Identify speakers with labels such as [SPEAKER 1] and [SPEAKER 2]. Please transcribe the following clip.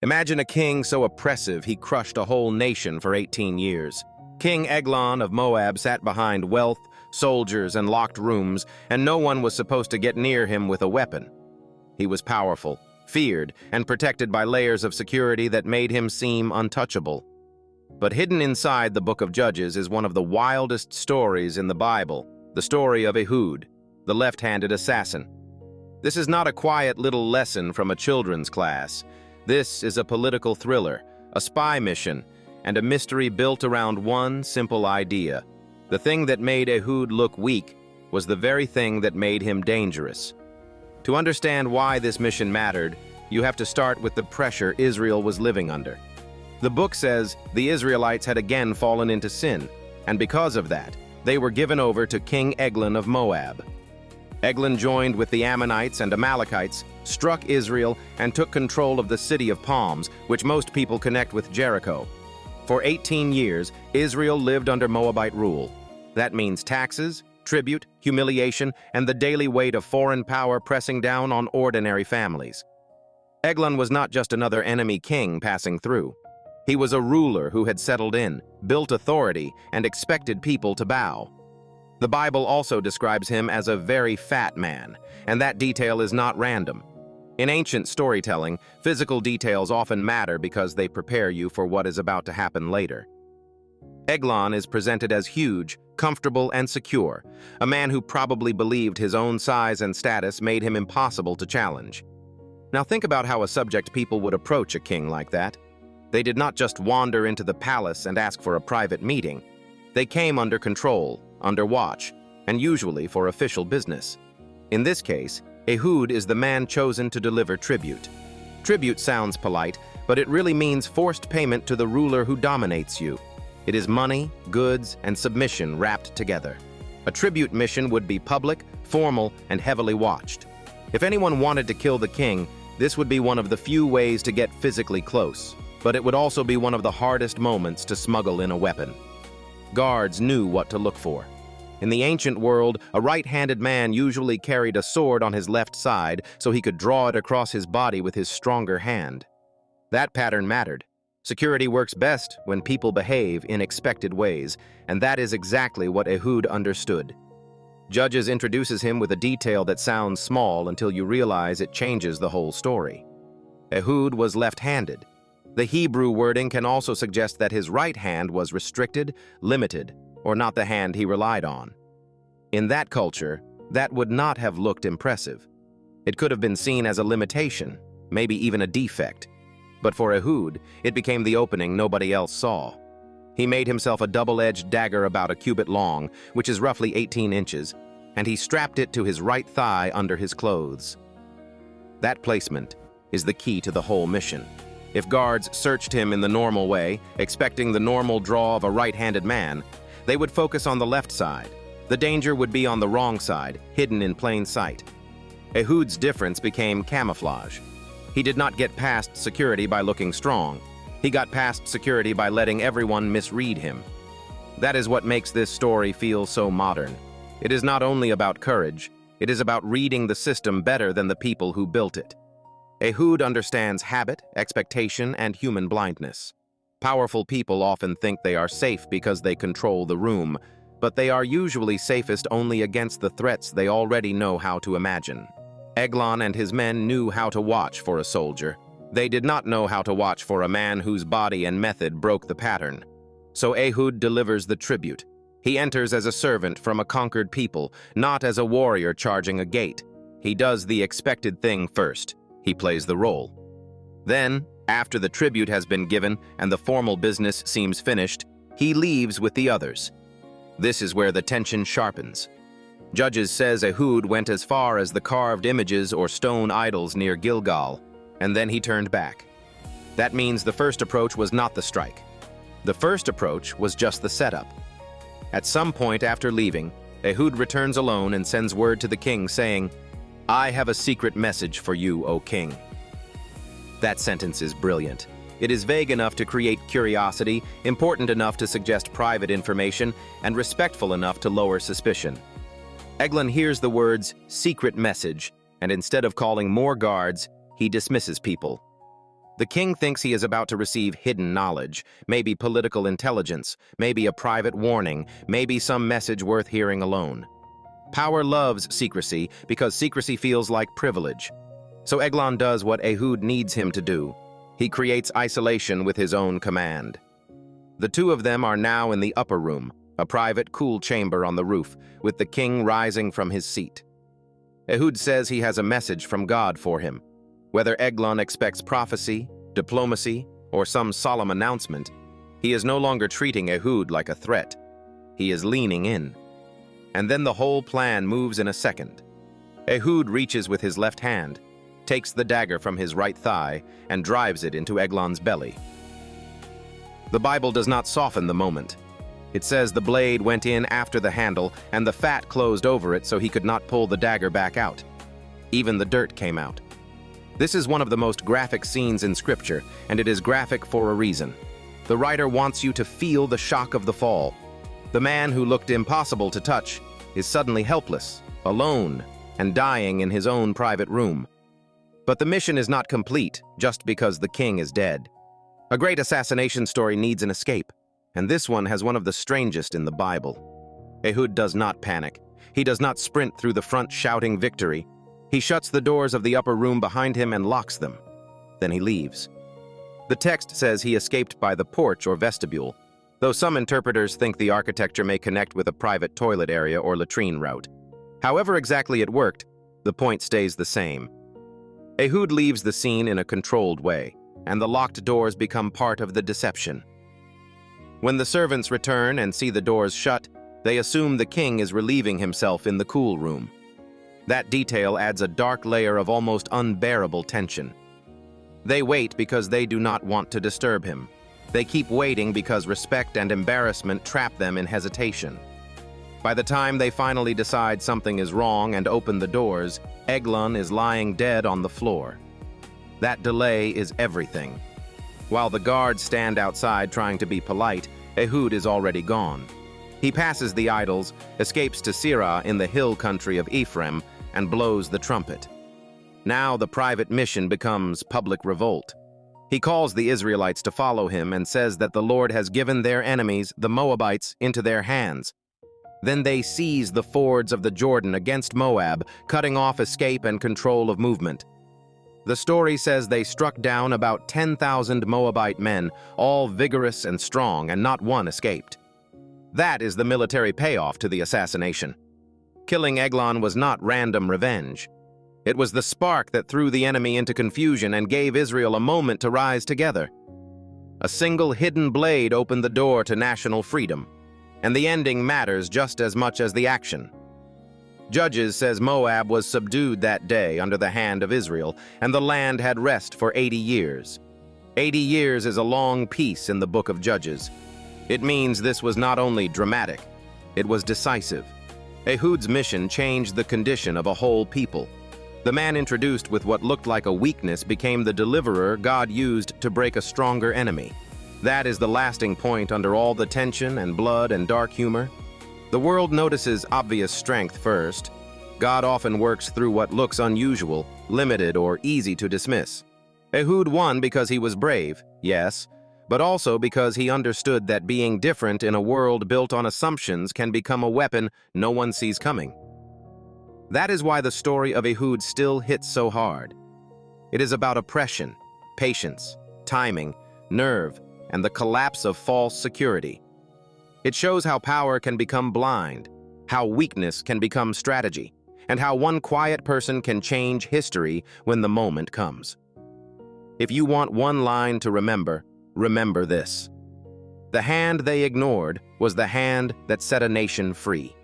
[SPEAKER 1] Imagine a king so oppressive he crushed a whole nation for 18 years. King Eglon of Moab sat behind wealth, soldiers, and locked rooms, and no one was supposed to get near him with a weapon. He was powerful, feared, and protected by layers of security that made him seem untouchable. But hidden inside the Book of Judges is one of the wildest stories in the Bible, the story of Ehud, the left-handed assassin. This is not a quiet little lesson from a children's class. This is a political thriller, a spy mission, and a mystery built around one simple idea. The thing that made Ehud look weak was the very thing that made him dangerous. To understand why this mission mattered, you have to start with the pressure Israel was living under. The book says the Israelites had again fallen into sin, and because of that, they were given over to King Eglon of Moab. Eglon joined with the Ammonites and Amalekites, struck Israel, and took control of the city of Palms, which most people connect with Jericho. For 18 years, Israel lived under Moabite rule. That means taxes, tribute, humiliation, and the daily weight of foreign power pressing down on ordinary families. Eglon was not just another enemy king passing through. He was a ruler who had settled in, built authority, and expected people to bow. The Bible also describes him as a very fat man, and that detail is not random. In ancient storytelling, physical details often matter because they prepare you for what is about to happen later. Eglon is presented as huge, comfortable, and secure, a man who probably believed his own size and status made him impossible to challenge. Now think about how a subject people would approach a king like that. They did not just wander into the palace and ask for a private meeting. They came under control, under watch, and usually for official business. In this case, Ehud is the man chosen to deliver tribute. Tribute sounds polite, but it really means forced payment to the ruler who dominates you. It is money, goods, and submission wrapped together. A tribute mission would be public, formal, and heavily watched. If anyone wanted to kill the king, this would be one of the few ways to get physically close, but it would also be one of the hardest moments to smuggle in a weapon. Guards knew what to look for. In the ancient world, a right-handed man usually carried a sword on his left side so he could draw it across his body with his stronger hand. That pattern mattered. Security works best when people behave in expected ways, and that is exactly what Ehud understood. Judges introduces him with a detail that sounds small until you realize it changes the whole story. Ehud was left-handed. The Hebrew wording can also suggest that his right hand was restricted, limited, or not the hand he relied on. In that culture, that would not have looked impressive. It could have been seen as a limitation, maybe even a defect. But for Ehud, it became the opening nobody else saw. He made himself a double-edged dagger about a cubit long, which is roughly 18 inches, and he strapped it to his right thigh under his clothes. That placement is the key to the whole mission. If guards searched him in the normal way, expecting the normal draw of a right-handed man, they would focus on the left side. The danger would be on the wrong side, hidden in plain sight. Ehud's difference became camouflage. He did not get past security by looking strong. He got past security by letting everyone misread him. That is what makes this story feel so modern. It is not only about courage, it is about reading the system better than the people who built it. Ehud understands habit, expectation, and human blindness. Powerful people often think they are safe because they control the room, but they are usually safest only against the threats they already know how to imagine. Eglon and his men knew how to watch for a soldier. They did not know how to watch for a man whose body and method broke the pattern. So Ehud delivers the tribute. He enters as a servant from a conquered people, not as a warrior charging a gate. He does the expected thing first. He plays the role. Then, after the tribute has been given and the formal business seems finished, he leaves with the others. This is where the tension sharpens. Judges says Ehud went as far as the carved images or stone idols near Gilgal, and then he turned back. That means the first approach was not the strike. The first approach was just the setup. At some point after leaving, Ehud returns alone and sends word to the king saying, "I have a secret message for you, O king." That sentence is brilliant. It is vague enough to create curiosity, important enough to suggest private information, and respectful enough to lower suspicion. Eglon hears the words, "secret message," and instead of calling more guards, he dismisses people. The king thinks he is about to receive hidden knowledge, maybe political intelligence, maybe a private warning, maybe some message worth hearing alone. Power loves secrecy because secrecy feels like privilege. So Eglon does what Ehud needs him to do. He creates isolation with his own command. The two of them are now in the upper room, a private, cool chamber on the roof, with the king rising from his seat. Ehud says he has a message from God for him. Whether Eglon expects prophecy, diplomacy, or some solemn announcement, he is no longer treating Ehud like a threat. He is leaning in. And then the whole plan moves in a second. Ehud reaches with his left hand, takes the dagger from his right thigh, and drives it into Eglon's belly. The Bible does not soften the moment. It says the blade went in after the handle, and the fat closed over it so he could not pull the dagger back out. Even the dirt came out. This is one of the most graphic scenes in Scripture, and it is graphic for a reason. The writer wants you to feel the shock of the fall. The man who looked impossible to touch is suddenly helpless, alone, and dying in his own private room. But the mission is not complete just because the king is dead. A great assassination story needs an escape, and this one has one of the strangest in the Bible. Ehud does not panic. He does not sprint through the front shouting victory. He shuts the doors of the upper room behind him and locks them. Then he leaves. The text says he escaped by the porch or vestibule, though some interpreters think the architecture may connect with a private toilet area or latrine route. However exactly it worked, the point stays the same. Ehud leaves the scene in a controlled way, and the locked doors become part of the deception. When the servants return and see the doors shut, they assume the king is relieving himself in the cool room. That detail adds a dark layer of almost unbearable tension. They wait because they do not want to disturb him. They keep waiting because respect and embarrassment trap them in hesitation. By the time they finally decide something is wrong and open the doors, Eglon is lying dead on the floor. That delay is everything. While the guards stand outside trying to be polite, Ehud is already gone. He passes the idols, escapes to Sirah in the hill country of Ephraim, and blows the trumpet. Now the private mission becomes public revolt. He calls the Israelites to follow him and says that the Lord has given their enemies, the Moabites, into their hands. Then they seize the fords of the Jordan against Moab, cutting off escape and control of movement. The story says they struck down about 10,000 Moabite men, all vigorous and strong, and not one escaped. That is the military payoff to the assassination. Killing Eglon was not random revenge. It was the spark that threw the enemy into confusion and gave Israel a moment to rise together. A single hidden blade opened the door to national freedom, and the ending matters just as much as the action. Judges says Moab was subdued that day under the hand of Israel, and the land had rest for 80 years. 80 years is a long peace in the book of Judges. It means this was not only dramatic, it was decisive. Ehud's mission changed the condition of a whole people. The man introduced with what looked like a weakness became the deliverer God used to break a stronger enemy. That is the lasting point under all the tension and blood and dark humor. The world notices obvious strength first. God often works through what looks unusual, limited, or easy to dismiss. Ehud won because he was brave, yes, but also because he understood that being different in a world built on assumptions can become a weapon no one sees coming. That is why the story of Ehud still hits so hard. It is about oppression, patience, timing, nerve, and the collapse of false security. It shows how power can become blind, how weakness can become strategy, and how one quiet person can change history when the moment comes. If you want one line to remember, remember this. The hand they ignored was the hand that set a nation free.